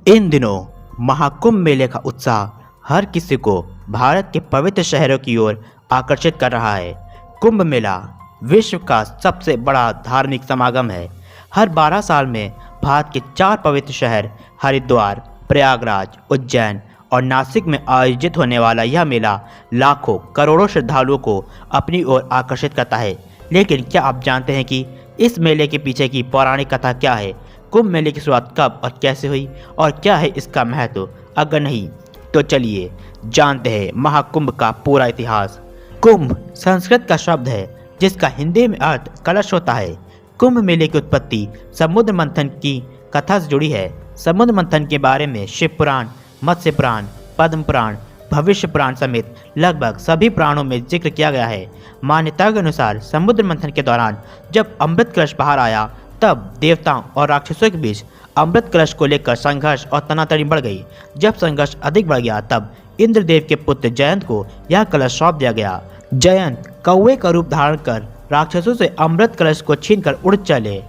इन दिनों महाकुंभ मेले का उत्साह हर किसी को भारत के पवित्र शहरों की ओर आकर्षित कर रहा है। कुंभ मेला विश्व का सबसे बड़ा धार्मिक समागम है। हर 12 साल में भारत के 4 पवित्र शहर हरिद्वार, प्रयागराज, उज्जैन और नासिक में आयोजित होने वाला यह मेला लाखों करोड़ों श्रद्धालुओं को अपनी ओर आकर्षित करता है। लेकिन क्या आप जानते हैं कि इस मेले के पीछे की पौराणिक कथा क्या है? कुंभ मेले की शुरुआत कब और कैसे हुई और क्या है इसका महत्व? अगर नहीं तो चलिए जानते हैं महाकुंभ का पूरा इतिहास। कुंभ संस्कृत का शब्द है जिसका हिंदी में अर्थ कलश होता है। कुंभ मेले की उत्पत्ति समुद्र मंथन की कथा से जुड़ी है। समुद्र मंथन के बारे में शिव पुराण, मत्स्य पुराण, पद्म पुराण, भविष्य पुराण समेत लगभग सभी पुराणों में जिक्र किया गया है। मान्यता के अनुसार समुद्र मंथन के दौरान जब अमृत कलश बाहर आया तब देवताओं और राक्षसों के बीच अमृत कलश को लेकर संघर्ष और तनातनी बढ़ गई। जब संघर्ष अधिक बढ़ गया तब इंद्रदेव के पुत्र जयंत को यह कलश सौंप दिया गया। जयंत कौवे का रूप धारण कर राक्षसों से अमृत कलश को छीनकर उड़ चले।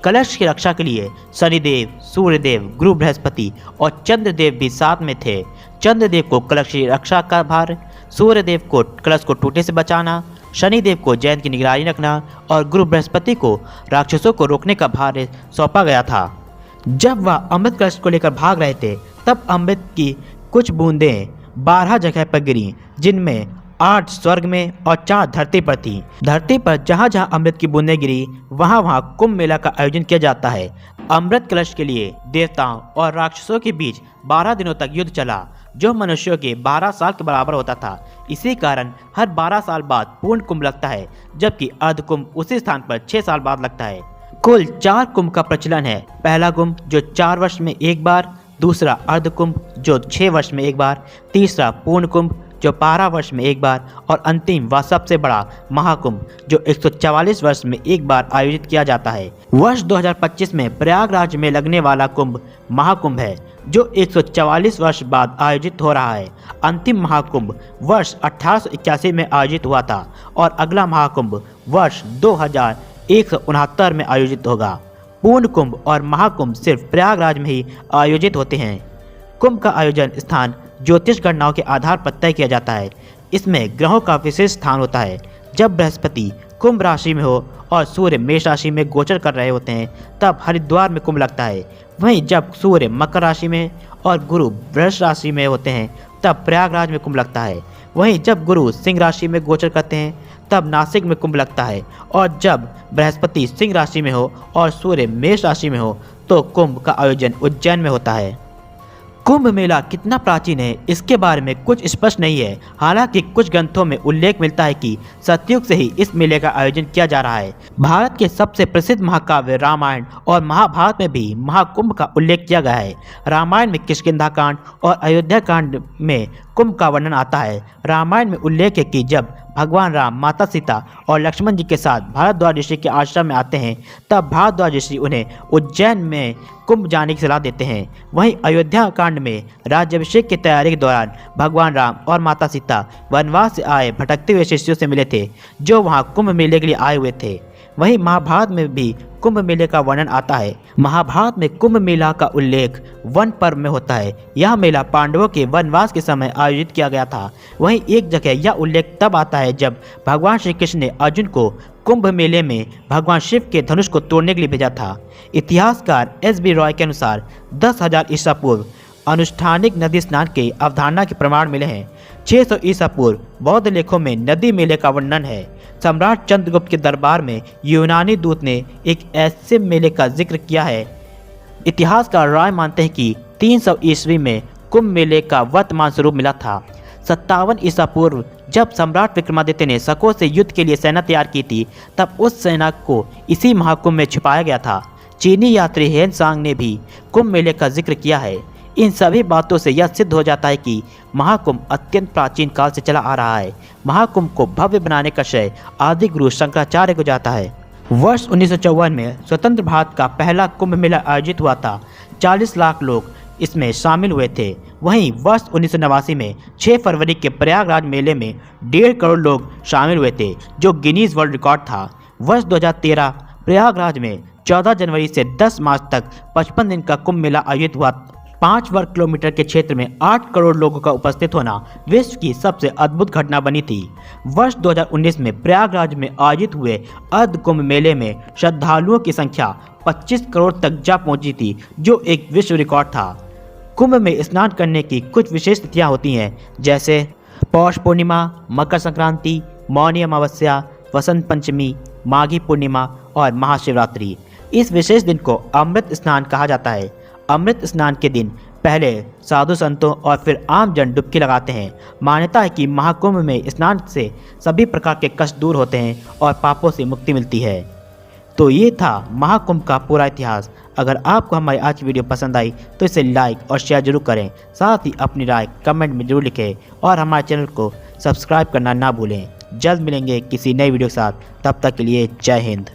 कलश की रक्षा के लिए शनिदेव, सूर्यदेव, गुरु बृहस्पति और चंद्रदेव भी साथ में थे। चंद्रदेव को कलश की रक्षा का भार, सूर्यदेव को कलश को टूटने से बचाना, शनिदेव को जयंत की निगरानी रखना और गुरु बृहस्पति को राक्षसों को रोकने का भार सौंपा गया था। जब वह अमृत कलश को लेकर भाग रहे थे तब अमृत की कुछ बूंदें 12 जगह पर गिरी, जिनमें 8 स्वर्ग में और 4 धरती पर थी। धरती पर जहाँ जहाँ अमृत की बूंदें गिरी वहाँ वहाँ कुंभ मेला का आयोजन किया जाता है। अमृत कलश के लिए देवताओं और राक्षसों के बीच 12 दिनों तक युद्ध चला, जो मनुष्यों के 12 साल के बराबर होता था। इसी कारण हर 12 साल बाद पूर्ण कुंभ लगता है, जबकि अर्ध कुंभ उसी स्थान पर 6 साल बाद लगता है। कुल 4 कुंभ का प्रचलन है। पहला कुंभ जो 4 वर्ष में एक बार, दूसरा अर्ध कुंभ जो 6 वर्ष में एक बार, तीसरा पूर्ण कुंभ जो 12 वर्ष में एक बार और अंतिम व सबसे बड़ा महाकुंभ जो 144 वर्ष में एक बार आयोजित किया जाता है। वर्ष 2025 में प्रयागराज में लगने वाला कुंभ महाकुंभ है जो 144 वर्ष बाद आयोजित हो रहा है। अंतिम महाकुंभ वर्ष 1881 में आयोजित हुआ था और अगला महाकुंभ वर्ष 2169 में आयोजित होगा। पूर्ण कुंभ और महाकुंभ सिर्फ प्रयागराज में ही आयोजित होते हैं। कुंभ का आयोजन स्थान ज्योतिष गणनाओं के आधार पर तय किया जाता है। इसमें ग्रहों का विशेष स्थान होता है। जब बृहस्पति कुंभ राशि में हो और सूर्य मेष राशि में गोचर कर रहे होते हैं तब हरिद्वार में कुंभ लगता है। वहीं जब सूर्य मकर राशि में और गुरु वृष राशि में होते हैं तब प्रयागराज में कुंभ लगता है। वहीं जब गुरु सिंह राशि में गोचर करते हैं तब नासिक में कुंभ लगता है और जब बृहस्पति सिंह राशि में हो और सूर्य मेष राशि में हो तो कुंभ का आयोजन उज्जैन में होता है। कुंभ मेला कितना प्राचीन है इसके बारे में कुछ स्पष्ट नहीं है। हालांकि कुछ ग्रंथों में उल्लेख मिलता है कि सतयुग से ही इस मेले का आयोजन किया जा रहा है। भारत के सबसे प्रसिद्ध महाकाव्य रामायण और महाभारत में भी महाकुंभ का उल्लेख किया गया है। रामायण में किष्किंधा कांड और अयोध्या कांड में कुंभ का वर्णन आता है। रामायण में उल्लेख है कि जब भगवान राम, माता सीता और लक्ष्मण जी के साथ भारद्वाज ऋषि के आश्रम में आते हैं तब भारद्वाज ऋषि उन्हें उज्जैन में कुंभ जाने की सलाह देते हैं। वहीं अयोध्या कांड में राज्याभिषेक की तैयारी के दौरान भगवान राम और माता सीता वनवास से आए भटकते हुए शिष्यों से मिले थे जो वहां कुंभ मेले के लिए आए हुए थे। वहीं महाभारत में भी कुंभ मेले का वर्णन आता है। महाभारत में कुंभ मेला का उल्लेख वन पर्व में होता है। यह मेला पांडवों के वनवास के समय आयोजित किया गया था। वहीं एक जगह यह उल्लेख तब आता है जब भगवान श्री कृष्ण ने अर्जुन को कुंभ मेले में भगवान शिव के धनुष को तोड़ने के लिए भेजा था। इतिहासकार एस.बी. रॉय के अनुसार 10,000 ईसा पूर्व अनुष्ठानिक नदी स्नान के अवधारणा के प्रमाण मिले हैं। 600 ईसा पूर्व बौद्ध लेखों में नदी मेले का वर्णन है। सम्राट चंद्रगुप्त के दरबार में यूनानी दूत ने एक ऐसे मेले का जिक्र किया है। इतिहासकार राय मानते हैं कि 300 ईस्वी में कुंभ मेले का वर्तमान स्वरूप मिला था। 57 ईसा पूर्व जब सम्राट विक्रमादित्य ने शकों से युद्ध के लिए सेना तैयार की थी तब उस सेना को इसी महाकुंभ में छिपाया गया था। चीनी यात्री हेन सांग ने भी कुंभ मेले का जिक्र किया है। इन सभी बातों से यह सिद्ध हो जाता है कि महाकुंभ अत्यंत प्राचीन काल से चला आ रहा है। महाकुंभ को भव्य बनाने का श्रेय आदि गुरु शंकराचार्य को जाता है। वर्ष 1954 में स्वतंत्र भारत का पहला कुंभ मेला आयोजित हुआ था। 40 लाख लोग इसमें शामिल हुए थे। वहीं वर्ष 1989 में 6 फरवरी के प्रयागराज मेले में 1.5 करोड़ लोग शामिल हुए थे, जो गिनीज वर्ल्ड रिकॉर्ड था। वर्ष 2013 प्रयागराज में 14 जनवरी से 10 मार्च तक 55 दिन का कुंभ मेला आयोजित हुआ 5 वर्ग किलोमीटर के क्षेत्र में 8 करोड़ लोगों का उपस्थित होना विश्व की सबसे अद्भुत घटना बनी थी। वर्ष 2019 में प्रयागराज में आयोजित हुए अर्ध कुंभ मेले में श्रद्धालुओं की संख्या 25 करोड़ तक जा पहुंची थी, जो एक विश्व रिकॉर्ड था। कुंभ में स्नान करने की कुछ विशेष तिथियां होती हैं, जैसे पौष पूर्णिमा, मकर संक्रांति, मौनी अमावस्या, वसंत पंचमी, माघी पूर्णिमा और महाशिवरात्रि। इस विशेष दिन को अमृत स्नान कहा जाता है। अमृत स्नान के दिन पहले साधु संतों और फिर आम जन डुबकी लगाते हैं। मान्यता है कि महाकुंभ में स्नान से सभी प्रकार के कष्ट दूर होते हैं और पापों से मुक्ति मिलती है। तो ये था महाकुंभ का पूरा इतिहास। अगर आपको हमारी आज की वीडियो पसंद आई तो इसे लाइक और शेयर जरूर करें। साथ ही अपनी राय कमेंट में जरूर लिखें और हमारे चैनल को सब्सक्राइब करना ना भूलें। जल्द मिलेंगे किसी नई वीडियो के साथ, तब तक के लिए जय हिंद।